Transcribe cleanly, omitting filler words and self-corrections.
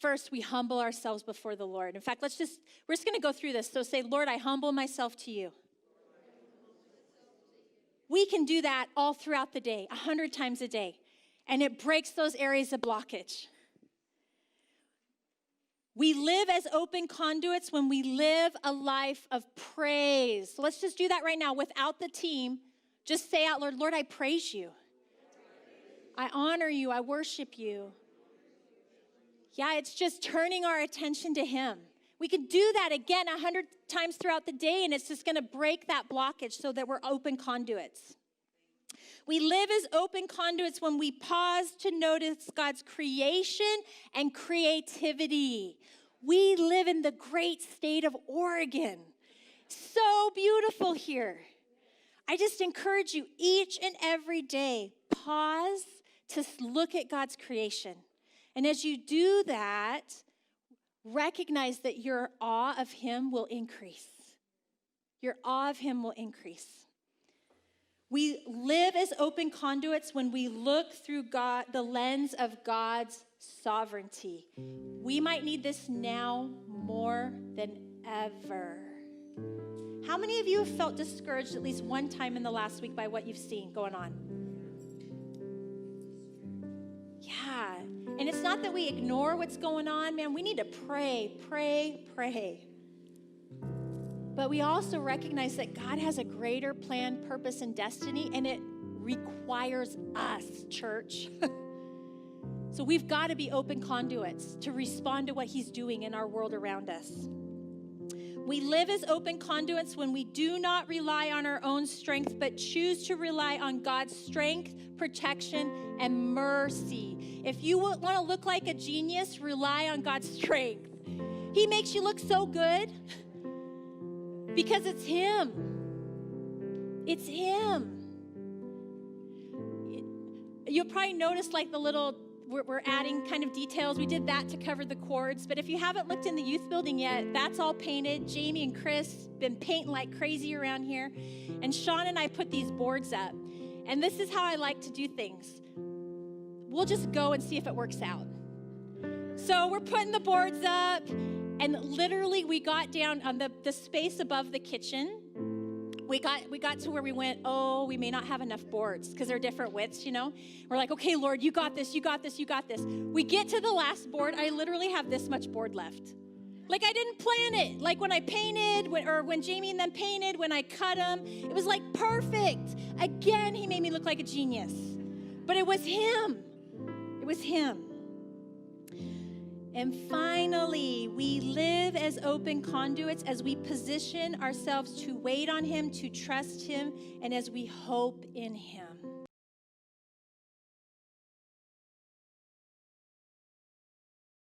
first we humble ourselves before the Lord. In fact, we're just going to go through this. So say, Lord, I humble myself to you. We can do that all throughout the day, 100 times a day. And it breaks those areas of blockage. We live as open conduits when we live a life of praise. So let's just do that right now without the team. Just say out loud, Lord, I praise you. I honor you. I worship you. Yeah, it's just turning our attention to him. We can do that again 100 times throughout the day, and it's just going to break that blockage so that we're open conduits. We live as open conduits when we pause to notice God's creation and creativity. We live in the great state of Oregon. So beautiful here. I just encourage you each and every day, pause to look at God's creation. And as you do that, recognize that your awe of him will increase. Your awe of him will increase. We live as open conduits when we look through the lens of God's sovereignty. We might need this now more than ever. How many of you have felt discouraged at least one time in the last week by what you've seen going on? Yeah. And it's not that we ignore what's going on, man. We need to pray. But we also recognize that God has a greater plan, purpose, and destiny, and it requires us, church. So we've got to be open conduits to respond to what he's doing in our world around us. We live as open conduits when we do not rely on our own strength, but choose to rely on God's strength, protection, and mercy. If you want to look like a genius, rely on God's strength. He makes you look so good because it's him. It's him. You'll probably notice like the little, we're adding kind of details. We did that to cover the cords. But if you haven't looked in the youth building yet, that's all painted. Jamie and Chris been painting like crazy around here. And Sean and I put these boards up. And this is how I like to do things. We'll just go and see if it works out. So we're putting the boards up. And literally we got down on the space above the kitchen. We got to where we went, oh, we may not have enough boards because they're different widths, you know. We're like, okay, Lord, you got this, you got this, you got this. We get to the last board. I literally have this much board left. Like I didn't plan it. Like when I painted, when Jamie and them painted, when I cut them, it was like perfect. Again, he made me look like a genius. But it was him. It was him. And finally, we live as open conduits as we position ourselves to wait on him, to trust him, and as we hope in him.